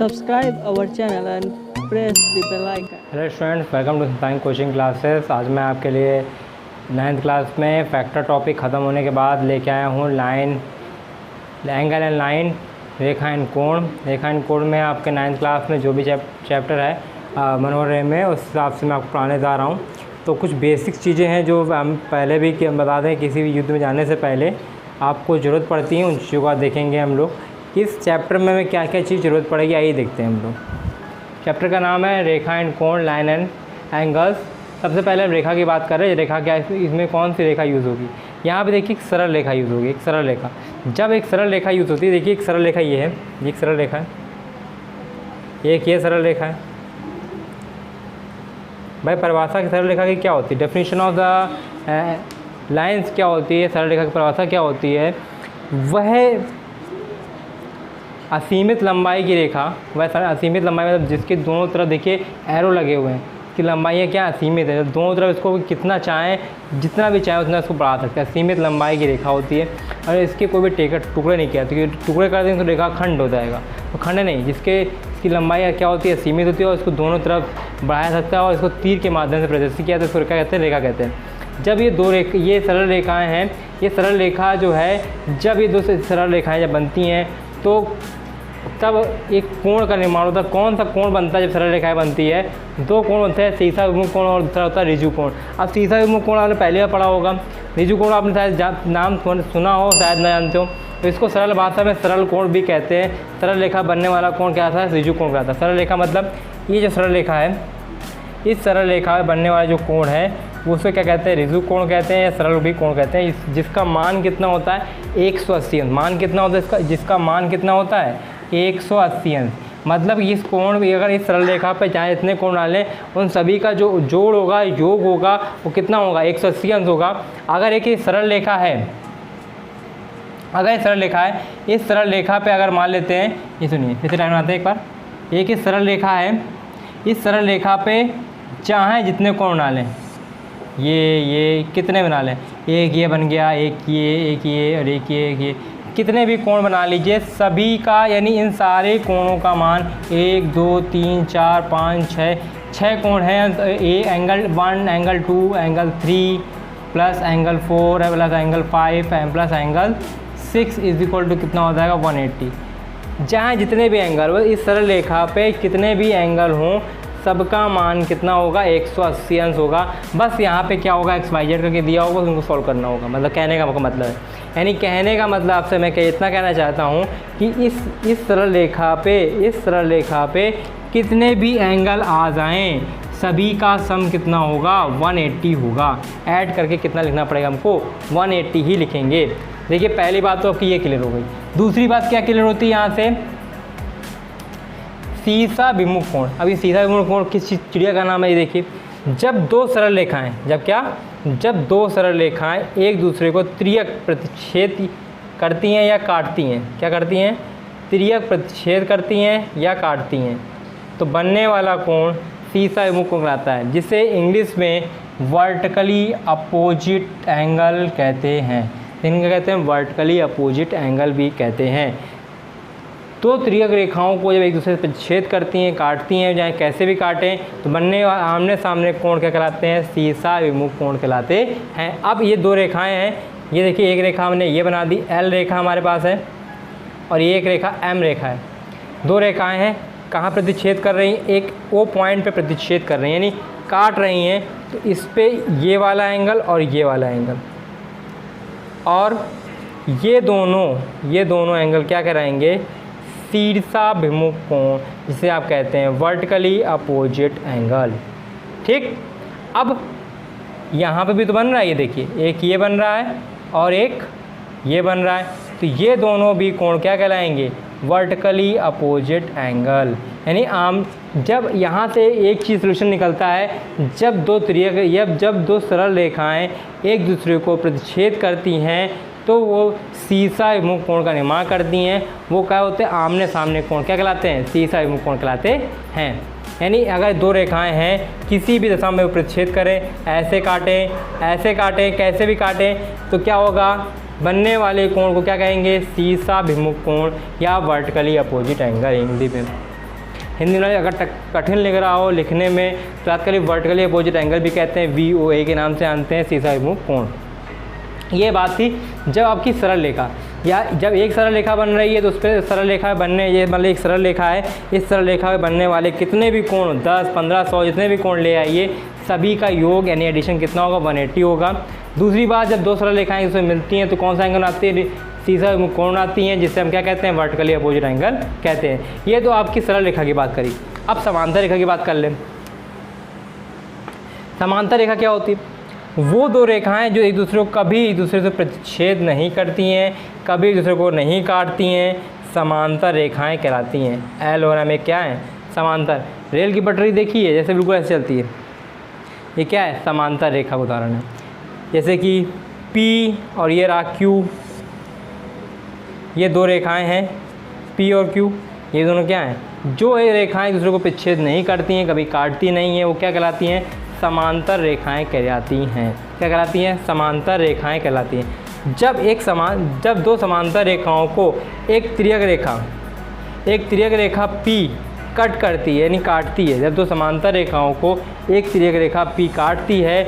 Subscribe our channel and press the bell icon. Hello students, welcome to science coaching classes. आज मैं आपके लिए 9th class में factor topic ख़त्म होने के बाद लेके आया हूँ line, angle and line, Rekha and कोण। रेखा एंड कोण में आपके 9th क्लास में जो भी चैप्टर है मनोरम में, उस हिसाब से मैं आपको पढ़ाने जा रहा हूँ। तो कुछ बेसिक चीज़ें हैं जो हम पहले भी बता दें, किसी भी युद्ध में जाने से पहले आपको ज़रूरत पड़ती है, उन चीज़ों का देखेंगे हम लोग। इस चैप्टर में क्या क्या चीज़ ज़रूरत पड़ेगी आइए देखते हैं हम लोग। चैप्टर का नाम है रेखा एंड कोण, लाइन एंड एंगल्स। सबसे पहले हम रेखा की बात कर रहे हैं। रेखा क्या है, इसमें कौन सी रेखा यूज़ होगी? यहाँ पे देखिए एक सरल रेखा यूज़ होगी। एक सरल रेखा, जब एक सरल रेखा यूज़ होती है, देखिए एक सरल रेखा ये है, ये एक सरल रेखा है, एक ये सरल रेखा है। भाई परिभाषा की सरल रेखा की क्या होती है? डेफिनेशन ऑफ द लाइंस क्या होती है? सरल रेखा की परिभाषा क्या होती है? वह असीमित लंबाई की रेखा, वह असीमित लंबाई मतलब जिसके दोनों तरफ देखिए एरो लगे हुए हैं, कि लंबाई क्या असीमित है, जब दोनों तरफ इसको कितना चाहें, जितना भी चाहें उतना इसको बढ़ा सकते हैं। असीमित लंबाई की रेखा होती है और इसके कोई भी टुकड़े नहीं किया, क्योंकि टुकड़े कर देंगे तो रेखा खंड हो जाएगा। तो खंड नहीं, इसकी लंबाई क्या होती है? असीमित होती है और इसको दोनों तरफ बढ़ाया सकता है और इसको तीर के माध्यम से प्रदर्शित किया, तो इसको क्या कहते हैं? रेखा कहते हैं। जब ये दो रेखा, ये सरल रेखाएँ हैं, ये सरल रेखा जो है, जब ये दो सरल रेखाएँ जब बनती हैं तो तब एक कोण का निर्माण होता है। कौन सा कोण बनता है जब सरल रेखाएं बनती है? दो कोण बनते हैं, सीधा विमुख कोण और दूसरा होता है ऋजु कोण। अब सीधा विमुख कोण आपने पहले बार पढ़ा होगा, ऋजु कोण आपने शायद नाम सुना हो, शायद न जानते हो। तो इसको सरल भाषा में सरल कोण भी कहते हैं। सरल रेखा बनने वाला कोण क्या था? ऋजु कोण कहता है। सरल रेखा मतलब ये जो सरल रेखा है, इस सरल रेखा में बनने वाला जो कोण है उसको क्या कहते हैं? ऋजु कोण कहते हैं या सरल भी कोण कहते हैं। जिसका मान कितना होता है? 180 अंश। मान कितना होता है इसका? जिसका मान कितना होता है? 180 अंश। मतलब इस कोण भी, अगर इस सरल रेखा पे चाहे इतने कोण डालें, उन सभी का जो जोड़ होगा, योग होगा, वो कितना होगा? 180 अंश होगा। अगर एक सरल रेखा है, अगर ये सरल रेखा है, इस सरल रेखा पे अगर मान लेते हैं, ये सुनिए, इसे लाइन बनाते हैं एक बार। एक इस सरल रेखा है, इस सरल रेखा पे चाहे जितने कोण डालें, ये कितने बना लें, एक ये बन गया, एक ये और एक ये, कितने भी कोण बना लीजिए, सभी का यानी इन सारे कोणों का मान 1 2 3 4 5 6 कोण हैं। ए angle 1, angle 2, angle 3 plus angle 4 है plus angle 5 plus angle 6 is equal to कितना हो जाएगा? 180। जहाँ जितने भी एंगल, इस सरल रेखा पे कितने भी एंगल हों, सबका मान कितना होगा? 180 अंश होगा। बस यहाँ पे क्या होगा? XYZ करके दिया होगा, उनको सॉल्व करना होगा। मतलब कहने का मतलब है, यानी कहने का मतलब आपसे मैं इतना कहना चाहता हूँ कि इस सरल रेखा पे कितने भी एंगल आ जाएं, सभी का सम कितना होगा? 180 होगा। ऐड करके कितना लिखना पड़ेगा हमको? 180 ही लिखेंगे। देखिए पहली बात तो आपकी ये क्लियर हो गई। दूसरी बात क्या क्लियर होती है यहाँ से? सीधा विमुख कोण। अभी सीधा विमुख कोण किस चिड़िया का नाम है? ये देखिए, जब दो सरल रेखाएं, जब दो सरल रेखाएं एक दूसरे को त्रियक प्रतिच्छेद करती हैं या काटती हैं, क्या करती हैं? त्रियक प्रतिच्छेद करती हैं या काटती हैं, तो बनने वाला कोण सीधा विमुख कोण कहलाता है, जिसे इंग्लिश में वर्टिकली अपोजिट एंगल कहते हैं। इनका कहते हैं वर्टिकली अपोजिट एंगल भी कहते हैं। तो त्रियक रेखाओं को जब एक दूसरे से छेद करती हैं, काटती हैं, चाहे कैसे भी काटें, तो बनने आमने सामने कोण क्या कहलाते हैं? सीधा विमुख कोण कहलाते हैं। अब ये दो रेखाएं हैं, ये देखिए एक रेखा हमने ये बना दी, L रेखा हमारे पास है, और ये एक रेखा M रेखा है। दो रेखाएं हैं, कहाँ प्रतिच्छेद कर रही हैं? एक O पॉइंट पे प्रतिच्छेद कर रही हैं, यानी काट रही हैं। तो इस पर ये वाला एंगल और ये वाला एंगल, और ये दोनों एंगल क्या कराएंगे? सीधा विमुख कोण, जिसे आप कहते हैं वर्टिकली अपोजिट एंगल। ठीक, अब यहाँ पे भी तो बन रहा है, ये देखिए, एक ये बन रहा है और एक ये बन रहा है, तो ये दोनों भी कोण क्या कहलाएंगे? Vertically opposite angle. यानी जब यहाँ से एक चीज़ सोल्यूशन निकलता है, जब दो सरल रेखाएं एक दूसरे को प्रतिच्छेद करती हैं, तो वो सीधा विमुख कोण का निर्माण करती हैं। वो क्या होते हैं? आमने सामने कोण क्या कहलाते हैं? सीधा विमुख कोण कहलाते हैं। यानी अगर दो रेखाएं हैं, किसी भी दिशा में वो प्रतिच्छेद करें, ऐसे काटें, कैसे भी काटें, तो क्या होगा? बनने वाले कोण को क्या कहेंगे? सीधा विमुख कोण या वर्टिकली अपोजिट एंगल हिंदी में। हिंदी में अगर कठिन लग रहा हो लिखने में तो आजकल वर्टिकली अपोजिट एंगल भी कहते हैं, VOA के नाम से जानते हैं, सीधा विमुख कोण। ये बात थी जब आपकी सरल रेखा, या जब एक सरल रेखा बन रही है तो उस पर सरल रेखा बनने, ये मतलब एक सरल रेखा है, इस सरल रेखा में बनने वाले कितने भी कोण 10, 15, 100 जितने भी कोण ले आइए, सभी का योग यानी एडिशन कितना होगा, 180 होगा। दूसरी बात, जब दो सरल रेखाएं उसमें मिलती हैं तो कौन सा एंगल आती है, सीधा कोण आती हैं, जिससे हम क्या कहते हैं, वर्टिकली अपोजिट एंगल कहते हैं। ये तो आपकी सरल रेखा की बात करी। अब समांतर रेखा की बात कर लें। समांतर रेखा क्या होती है? वो दो रेखाएं जो एक दूसरे को कभी एक दूसरे से प्रतिच्छेद नहीं करती हैं, कभी एक दूसरे को नहीं काटती हैं, समांतर रेखाएं कहलाती हैं। एल और एम क्या है? समांतर। रेल की पटरी देखी है, जैसे बिल्कुल ऐसे चलती है, ये क्या है? समांतर रेखा का उदाहरण है। जैसे कि पी और ये रहा क्यू, ये दो रेखाएं हैं पी और क्यू, ये दोनों क्या हैं? जो ये रेखाएं एक दूसरे को प्रतिच्छेद नहीं करती हैं, कभी काटती नहीं हैं, वो क्या कहलाती हैं? समांतर रेखाएं कहलाती हैं। क्या कहलाती हैं? समांतर रेखाएं कहलाती हैं। जब दो समांतर रेखाओं को एक तिर्यक रेखा P कट करती है यानी काटती है, जब दो समांतर रेखाओं को एक तिर्यक रेखा P काटती है,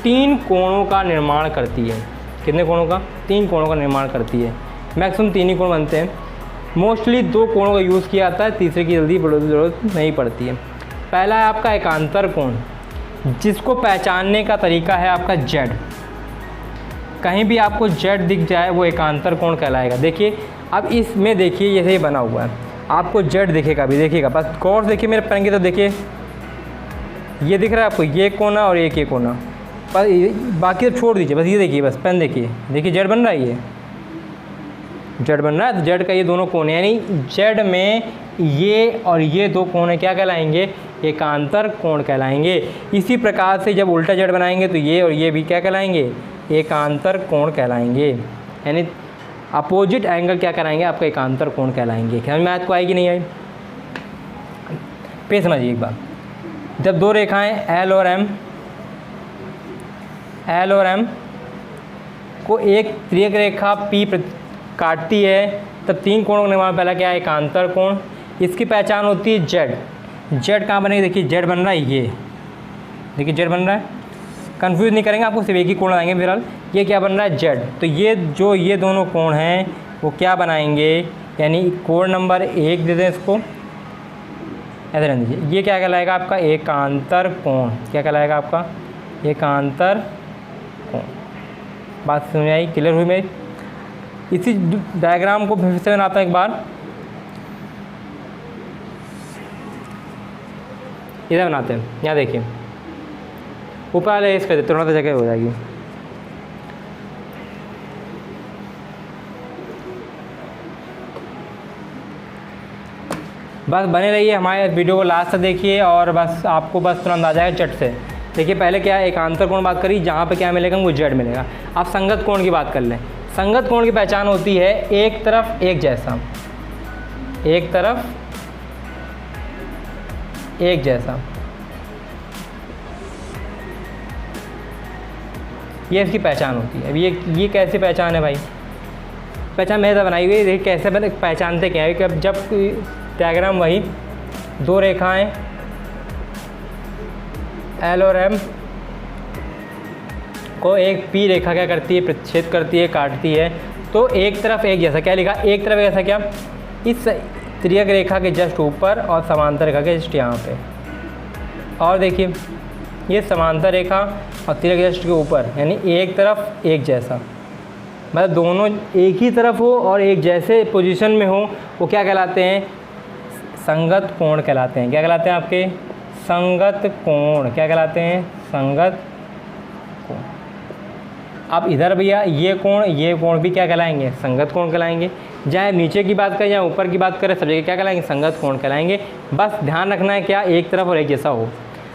3 कोणों का निर्माण करती है। कितने कोणों का? 3 कोणों का निर्माण करती है। मैक्सिमम 3 ही कोण बनते हैं। मोस्टली 2 कोणों का यूज़ किया जाता है, तीसरे की जल्दी ज़रूरत नहीं पड़ती है। पहला है आपका एकांतर कोण, जिसको पहचानने का तरीका है आपका Z। कहीं भी आपको Z दिख जाए वो एकांतर कोण कहलाएगा। देखिए अब इसमें देखिए जैसे ये बना हुआ है, आपको Z दिखेगा, भी देखिएगा, बस गौर से देखिए मेरे पेन की, तो देखिए ये दिख रहा है आपको, ये कोना और एक ये कोना, पर बाकी तो छोड़ दीजिए, बस ये देखिए, बस पेन देखिए, Z बन रहा है, ये Z बन रहा है। तो Z का ये दोनों कोण यानी Z में ये और ये दो कोण क्या कहलाएंगे? एकांतर कोण कहलाएंगे। इसी प्रकार से जब उल्टा Z बनाएंगे तो ये और ये भी क्या कहलाएंगे? एकांतर कोण कहलाएंगे। यानी अपोजिट एंगल क्या कहलाएंगे? आपका एकांतर कोण कहलाएंगे। समझ में आपको आएगी नहीं आई? फिर समझिए एक बात, जब दो रेखाएं L और M को एक तिर्यक रेखा P काटती है, तब 3 कोणों का निर्माण, पहला क्या है? एकांतर कोण। इसकी पहचान होती है Z कहाँ बनेगी? देखिए Z बन रहा है, ये देखिए Z बन रहा है, कंफ्यूज नहीं करेंगे, आपको सिर्फ एक ही कोण लगाएंगे। फिलहाल ये क्या बन रहा है? Z। तो ये दोनों कोण हैं वो क्या बनाएंगे? यानी कोण नंबर 1 दे दें इसको, ऐसे रहने दीजिए। ये क्या कहलाएगा आपका? एकांतर कोण। क्या कहलाएगा आपका? एकांतर कोण। बात समझ आई? क्लियर हुई मेरी? इसी डायग्राम को फिर से बनाता हूँ एक बार, इधर बनाते हैं। यहाँ देखिए, ऊपर वाले इस कर देते, थोड़ा सा जगह हो जाएगी। बस बने रहिए, हमारे वीडियो को लास्ट तक देखिए और बस आपको बस तुरंत आ जाएगा झट से। देखिए पहले क्या है? एकांतर कोण बात करी, जहाँ पे क्या मिलेगा? वो Z मिलेगा। अब संगत कोण की बात कर लें। संगत कोण की पहचान होती है एक तरफ एक जैसा, एक तरफ एक जैसा। ये इसकी पहचान होती है। अब ये कैसे पहचान है भाई? पहचान मैंने तो बनाई हुई है। देखिए कैसे पहचानते क्या है कि अब जब डायग्राम वही दो रेखाएं L और M को एक P रेखा क्या करती है? प्रतिच्छेद करती है, काटती है, तो एक तरफ एक जैसा। क्या लिखा? एक तरफ एक जैसा। क्या? इस तिर्यक रेखा के जस्ट ऊपर और समांतर रेखा के जस्ट यहाँ पे। और देखिए ये समांतर रेखा और तिर्यक जस्ट के ऊपर, यानी एक तरफ एक जैसा, मतलब दोनों एक ही तरफ हो और एक जैसे पोजीशन में हो, वो क्या कहलाते हैं? संगत कोण कहलाते हैं। क्या कहलाते हैं आपके? संगत कोण। क्या कहलाते हैं? संगत कोण। अब इधर भैया ये कोण भी क्या कहलाएंगे? संगत कोण कहलाएंगे। चाहे नीचे की बात करें या ऊपर की बात करें, सब जगह क्या कहलाएंगे? संगत कोण कहलाएंगे। बस ध्यान रखना है क्या? एक तरफ और एक जैसा हो।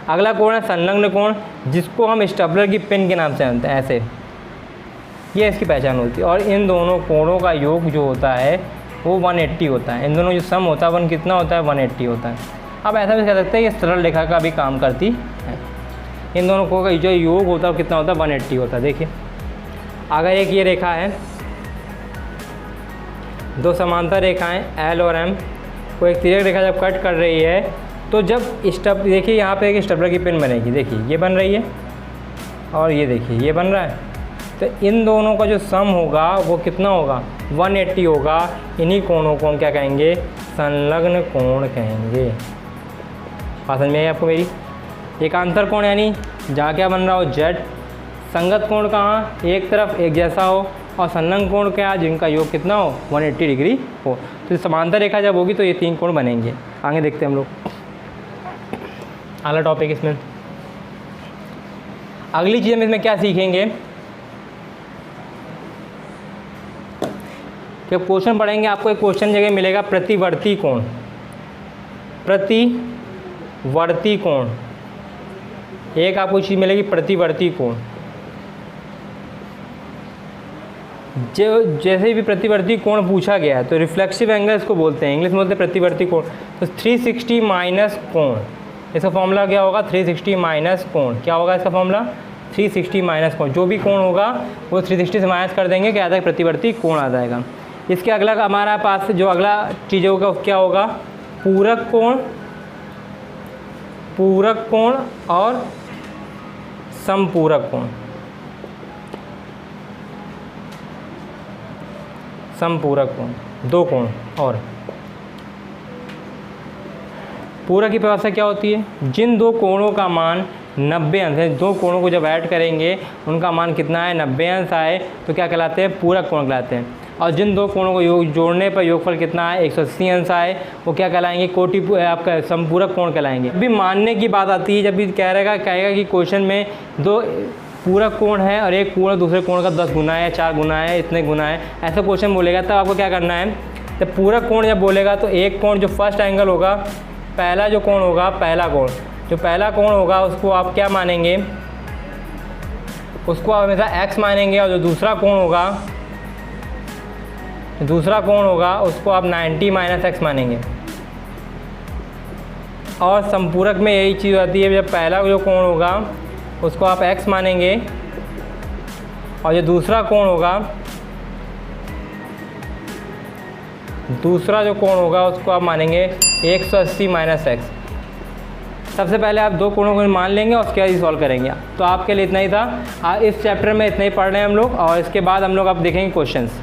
अगला कोण है संलग्न कोण, जिसको हम स्टेपलर की पिन के नाम से जानते हैं। ऐसे ये इसकी पहचान होती है। और इन दोनों कोणों का योग जो होता है वो 180 होता है। इन दोनों जो सम होता है वन कितना होता है? 180 होता है। अब ऐसा भी कह सकते हैं कि सरल रेखा का भी काम करती है। इन दोनों कोणों का जो योग होता है वो कितना होता है? 180 होता है। देखिए अगर एक ये रेखा है, दो समांतर रेखाएं L और M कोई एक तिर्यक रेखा जब कट कर रही है तो जब देखिए यहाँ पे एक स्टेपलर की पिन बनेगी, देखिए ये बन रही है और ये देखिए ये बन रहा है, तो इन दोनों का जो सम होगा वो कितना होगा, 180 होगा। इन्हीं कोणों को हम क्या कहेंगे, संलग्न कोण कहेंगे। बात समझ में आई आपको मेरी। एक आंतर कोण यानी जहाँ क्या बन रहा हो जेड, संगत कोण कहाँ, एक तरफ एक जैसा हो, और संलग्न कोण क्या, जिनका योग कितना हो, 180 डिग्री हो। तो समांतर रेखा जब होगी तो ये 3 कोण बनेंगे। आगे देखते हैं हम लोग अगला टॉपिक इसमें। अगली चीज़ हम इसमें क्या सीखेंगे, जब क्वेश्चन पढ़ेंगे आपको एक क्वेश्चन जगह मिलेगा प्रतिवर्ती कोण, प्रतिवर्ती कोण, एक आपको चीज़ मिलेगी प्रतिवर्ती कोण। जो जैसे भी प्रतिवर्ती कोण पूछा गया है तो रिफ्लेक्सिव एंगल इसको बोलते हैं, इंग्लिश में बोलते हैं प्रतिवर्ती कोण। तो 360 माइनस कोण, इसका फॉर्मूला क्या होगा, 360 माइनस कोण। क्या होगा इसका फॉर्मूला, 360 माइनस कोण। जो भी कोण होगा वो 360 से माइनस कर देंगे, क्या आ जाएगा, प्रतिवर्ती कोण आ जाएगा। इसके अगला हमारा पास जो अगला चीज़ होगा क्या होगा, पूरक कोण, पूरक कोण और समपूरक कोण। समपूरक कोण, दो कोण। और पूरक की परिभाषा क्या होती है, जिन दो कोणों का मान 90 अंश है, दो कोणों को जब ऐड करेंगे उनका मान कितना है, 90 अंश आए तो क्या कहलाते हैं, पूरक कोण कहलाते हैं। और जिन दो कोणों को जोड़ने पर योगफल कितना है, 180 अंश आए, वो क्या कहलाएंगे, कोटि आपका समपूरक कोण कहलाएंगे। भी मानने की बात आती है, जब भी कहेगा कि क्वेश्चन में दो पूरक कोण है और एक कोण दूसरे कोण का 10 गुना है, 4 गुना है, इतने गुना है, ऐसा क्वेश्चन बोलेगा तब आपको क्या करना है, जब पूरक कोण जब बोलेगा तो एक कोण जो फर्स्ट एंगल होगा, पहला जो कोण होगा, पहला कोण जो पहला कोण होगा उसको आप क्या मानेंगे, उसको आप हमेशा x मानेंगे। और जो दूसरा कोण होगा उसको आप 90 माइनस एक्स मानेंगे। और संपूरक में यही चीज़ आती है, जब पहला जो कोण होगा उसको आप x मानेंगे और जो दूसरा कोण होगा, दूसरा जो कोण होगा उसको आप मानेंगे 180 माइनस एक्स। सबसे पहले आप दो कोणों को मान लेंगे और उसके बाद सॉल्व करेंगे। तो आपके लिए इतना ही था, इस चैप्टर में इतना ही पढ़ रहे हैं हम लोग, और इसके बाद हम लोग अब देखेंगे क्वेश्चंस।